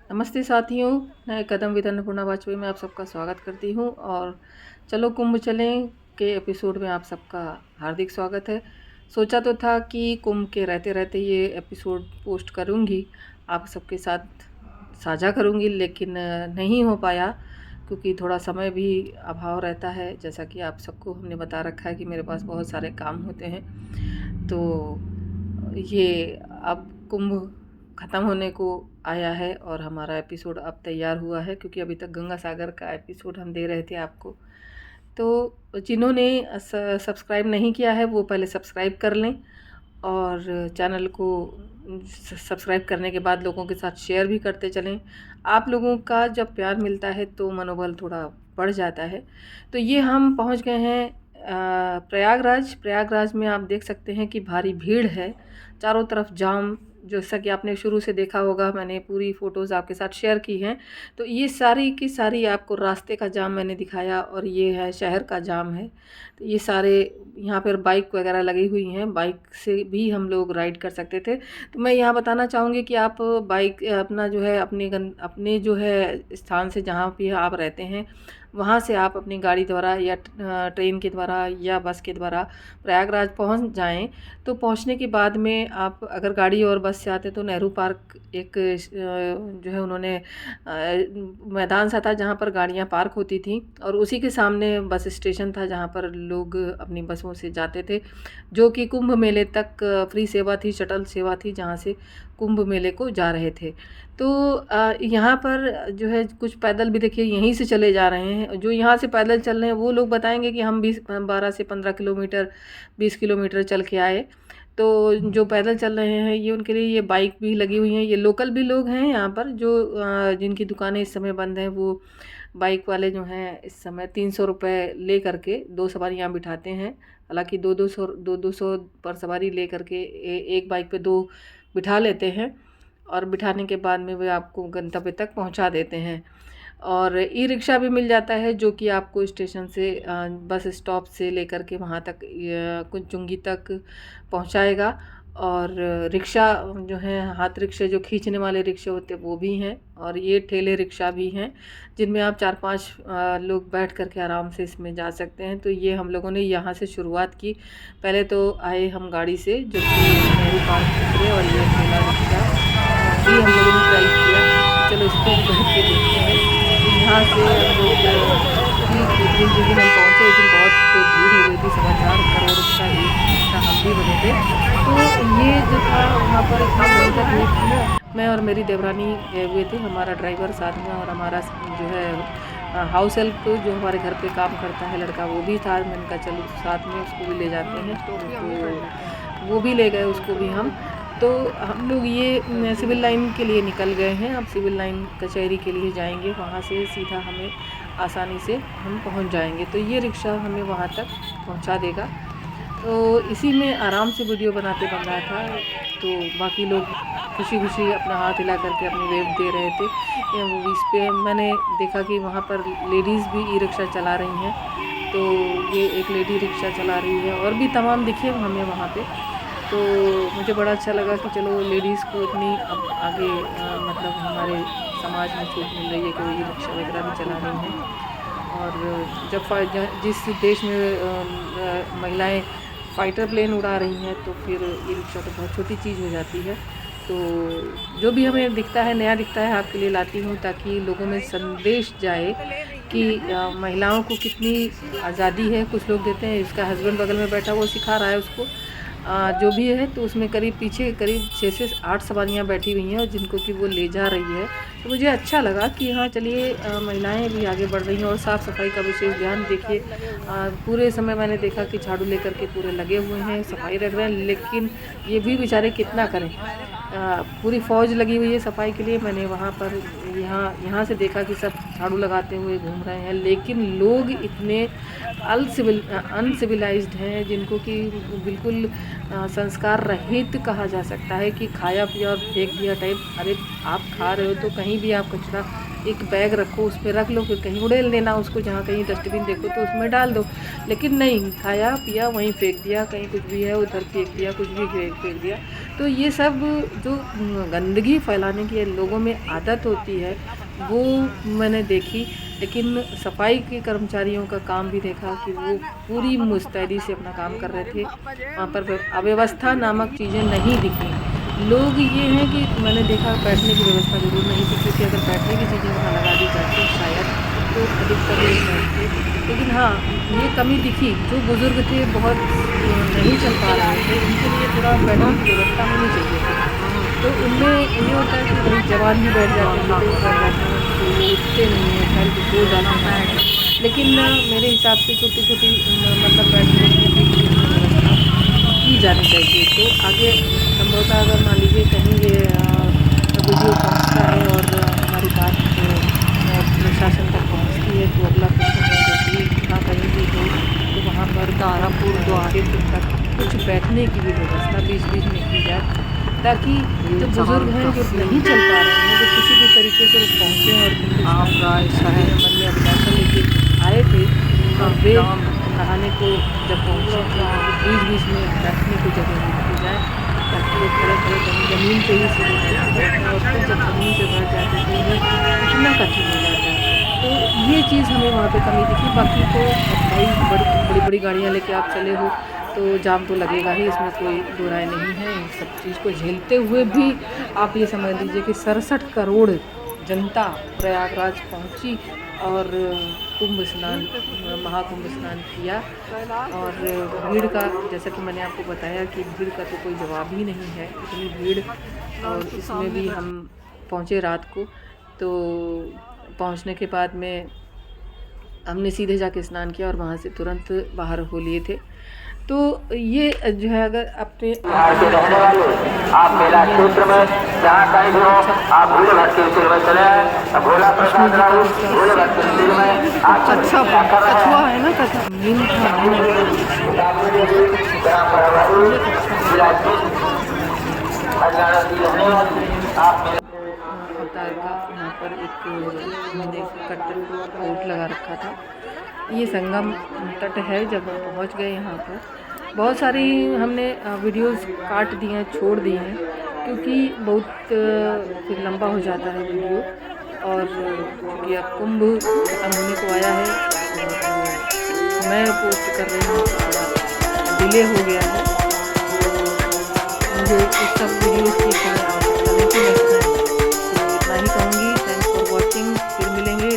नमस्ते साथियों, नए कदम विद अन्नपूर्णा वाजपेयी में आप सबका स्वागत करती हूँ। और चलो कुंभ चलें के एपिसोड में आप सबका हार्दिक स्वागत है। सोचा तो था कि कुंभ के रहते रहते ये एपिसोड पोस्ट करूँगी, आप सबके साथ साझा करूँगी, लेकिन नहीं हो पाया क्योंकि थोड़ा समय भी अभाव रहता है। जैसा कि आप सबको हमने बता रखा है कि मेरे पास बहुत सारे काम होते हैं। तो ये अब कुंभ ख़त्म होने को आया है और हमारा एपिसोड अब तैयार हुआ है, क्योंकि अभी तक गंगा सागर का एपिसोड हम दे रहे थे आपको। तो जिन्होंने सब्सक्राइब नहीं किया है वो पहले सब्सक्राइब कर लें और चैनल को सब्सक्राइब करने के बाद लोगों के साथ शेयर भी करते चलें। आप लोगों का जब प्यार मिलता है तो मनोबल थोड़ा बढ़ जाता है। तो ये हम पहुंच गए हैं प्रयागराज में आप देख सकते हैं कि भारी भीड़ है, चारों तरफ जाम। जैसा कि आपने शुरू से देखा होगा, मैंने पूरी फ़ोटोज़ आपके साथ शेयर की हैं। तो ये सारी की सारी आपको रास्ते का जाम मैंने दिखाया, और ये है शहर का जाम है। तो ये सारे यहाँ पर बाइक वगैरह लगी हुई हैं, बाइक से भी हम लोग राइड कर सकते थे। तो मैं यहाँ बताना चाहूँगी कि आप बाइक अपना जो है अपने जो है स्थान से जहाँ भी आप रहते हैं वहाँ से आप अपनी गाड़ी द्वारा या ट्रेन के द्वारा या बस के द्वारा प्रयागराज पहुँच जाएं। तो पहुँचने के बाद में आप अगर गाड़ी और बस से आते तो नेहरू पार्क एक जो है उन्होंने मैदान सा था जहाँ पर गाड़ियाँ पार्क होती थी, और उसी के सामने बस स्टेशन था जहाँ पर लोग अपनी बसों से जाते थे, जो कि कुंभ मेले तक फ्री सेवा थी, शटल सेवा थी, जहाँ से कुंभ मेले को जा रहे थे। तो यहाँ पर जो है कुछ पैदल भी देखिए यहीं से चले जा रहे हैं। जो यहाँ से पैदल चल रहे हैं वो लोग बताएंगे कि हम 12 से 15 किलोमीटर 20 किलोमीटर चल के आए। तो जो पैदल चल रहे हैं ये उनके लिए ये बाइक भी लगी हुई हैं। ये लोकल भी लोग हैं यहाँ पर जो जिनकी दुकानें इस समय बंद हैं, वो बाइक वाले जो हैं इस समय 300 रुपये ले करके 2 सवारियाँ बिठाते हैं। हालांकि 200 पर सवारी ले करके एक बाइक पे 2 बिठा लेते हैं, और बिठाने के बाद में वे आपको गंतव्य तक पहुंचा देते हैं। और ई रिक्शा भी मिल जाता है जो कि आपको स्टेशन से बस स्टॉप से लेकर के वहाँ तक कुंचुंगी तक पहुंचाएगा। और रिक्शा जो है हाथ रिक्शे जो खींचने वाले रिक्शे होते हैं वो भी हैं, और ये ठेले रिक्शा भी हैं जिनमें आप 4-5 लोग बैठ करके आराम से इसमें जा सकते हैं। तो ये हम लोगों ने यहाँ से शुरुआत की। पहले तो आए हम गाड़ी से जो कि नेहरू पार्क उतरे, और ये ठेला रिक्शा भी हम लोगों ने ट्राई किया। चलो इस पर बैठ के देखते हैं। तो यहाँ से हम लोग जिस दिन हम पहुँचे उस दिन बहुत भीड़ हो गई थी, 4.25 करोड़ का एक हिस्सा हम भी बने थे। तो ये जो था वहाँ पर इतना भयंकर भीड़ थी ना, मैं और मेरी देवरानी गए हुए थे, हमारा ड्राइवर साथ में, और हमारा जो है हाउस हेल्प जो हमारे घर पे काम करता है लड़का वो भी था। मैंने कहा चलो साथ में उसको भी ले जाते हैं, तो वो भी ले गए उसको भी हम। तो हम लोग ये सिविल लाइन के लिए निकल गए हैं। अब सिविल लाइन कचहरी के लिए जाएंगे, वहाँ से सीधा हमें आसानी से हम पहुँच जाएंगे। तो ये रिक्शा हमें वहाँ तक पहुँचा देगा। तो इसी में आराम से वीडियो बन रहा था। तो बाकी लोग खुशी खुशी अपना हाथ हिला करके अपनी वेव दे रहे थे। इस पे मैंने देखा कि वहाँ पर लेडीज़ भी ई रिक्शा चला रही हैं। तो ये एक लेडी रिक्शा चला रही है, और भी तमाम दिखे हमें वहाँ पे। तो मुझे बड़ा अच्छा लगा कि चलो लेडीज़ को इतनी अब आगे मतलब हमारे समाज में छूट मिल रही है कि वो ई रिक्शा वगैरह भी चला रही हैं। और जब जिस देश में महिलाएं फाइटर प्लेन उड़ा रही हैं, तो फिर ई रिक्शा तो बहुत छोटी चीज़ हो जाती है। तो जो भी हमें दिखता है, नया दिखता है, आपके लिए लाती हूँ ताकि लोगों में संदेश जाए कि महिलाओं को कितनी आज़ादी है। कुछ लोग देते हैं, इसका हस्बैंड बगल में बैठा वो सिखा रहा है उसको जो भी है। तो उसमें पीछे करीब 6 से 8 सवारियाँ बैठी हुई हैं, और जिनको कि वो ले जा रही है। तो मुझे अच्छा लगा कि हाँ चलिए महिलाएं भी आगे बढ़ रही हैं। और साफ़ सफाई का विशेष ध्यान देखिए, पूरे समय मैंने देखा कि झाड़ू लेकर के पूरे लगे हुए हैं, सफाई रख रहे हैं, लेकिन ये भी बेचारे कितना करें। पूरी फ़ौज लगी हुई है सफाई के लिए। मैंने वहाँ पर यहाँ से देखा कि सब झाड़ू लगाते हुए घूम रहे हैं, लेकिन लोग इतने अनसिविलाइज्ड हैं जिनको कि बिल्कुल संस्कार रहित कहा जा सकता है कि खाया पिया और फेंक दिया टाइप। अरे आप खा रहे हो तो कहीं भी आप कचरा एक बैग रखो, उस पर रख लो, फिर कहीं उड़ेल देना उसको, जहाँ कहीं डस्टबिन देखो तो उसमें डाल दो। लेकिन नहीं, खाया पिया वहीं फेंक दिया, कहीं कुछ भी है उधर फेंक दिया, कुछ भी फेंक दिया। तो ये सब जो गंदगी फैलाने की लोगों में आदत होती है वो मैंने देखी। लेकिन सफाई के कर्मचारियों का काम भी देखा कि वो पूरी मुस्तैदी से अपना काम कर रहे थे। वहाँ पर अव्यवस्था नामक चीज़ें नहीं दिखी। लोग ये हैं कि मैंने देखा बैठने की व्यवस्था ज़रूर नहीं थी, क्योंकि अगर बैठने की चीज़ें वहाँ लगा दी जाती शायद तो अधिकतर लोग बैठते। लेकिन हाँ, ये कमी दिखी, जो बुज़ुर्ग थे बहुत नहीं चल पा रहे थे, उनके लिए थोड़ा बैठने की व्यवस्था होनी चाहिए थी। तो उनमें ये होता है कि भाई जवान भी बैठ जाते हैं, तो बैठ जाते हैं, तो वो उठते नहीं हैं, खैर कुछ हो जाता है। लेकिन मेरे हिसाब से छोटी छोटी मतलब बैठने की भी व्यवस्था की जानी चाहिए। तो आगे संभवतः अगर मान लीजिए कहीं ये वीडियो पहुंचता है और हमारी बात प्रशासन तक पहुंचती है, तो अगला कुछ हमें जैसे कहा कहीं भी हो तो वहाँ पर तारापुर द्वारे तक कुछ बैठने की भी व्यवस्था बीच बीच में की जाए, ताकि जो बुज़ुर्ग हैं जो नहीं चल पा रहे हैं, जो किसी भी तरीके से वो पहुँचे और कुंभ मन में अभिलाषा लेके आए थे, और वे नहाने को जब पहुँचे तो बीच बीच में बैठने की जगह मिल जाए, ताकि वो खड़े खड़े कहीं ज़मीन पे ही शुरू बैठे, और फिर जब ज़मीन पे बैठ जाते तो उन्हें उठना कठिन हो जाता है। तो ये चीज़ हमें वहाँ पे कमी दिखी। बाकी तो भाई बड़ी बड़ी गाड़ियाँ लेके आप चले हो तो जाम तो लगेगा ही, इसमें कोई दो राय नहीं है। इन सब चीज़ को झेलते हुए भी आप ये समझ लीजिए कि 67 करोड़ जनता प्रयागराज पहुंची और कुंभ स्नान महाकुंभ स्नान किया। और भीड़ का, जैसा कि मैंने आपको बताया कि भीड़ का तो कोई जवाब ही नहीं है, इतनी भीड़। और इसमें भी हम पहुंचे रात को, तो पहुंचने के बाद में हमने सीधे जाके स्नान किया और वहाँ से तुरंत बाहर हो लिए थे। तो ये जो है, अगर अपने के रहने वाले आप मेला क्षेत्र में जहाँ कहीं भी हो, आप भोले भक्त के सिर में चले आए। भोला प्रसाद राउत भोले भक्त के सिर में आप अच्छा कछुआ है ना, कछुआ मीन अवतार का यहाँ पर एक मैंने कट्टन कोट लगा रखा था। ये संगम तट है। जब हम पहुँच गए यहाँ पर, बहुत सारी हमने वीडियोस काट दिए हैं, छोड़ दिए हैं, क्योंकि बहुत फिर लंबा हो जाता है वीडियो। और क्योंकि अब कुंभ खत्म होने को आया है, तो मैं पोस्ट कर रही हूँ, थोड़ा डिले हो गया है, तो मुझे इस सब वीडियोस की कोई आवश्यकता नहीं थी। मैं इतना ही कहूँगी। Thanks for watching. फिर मिलेंगे।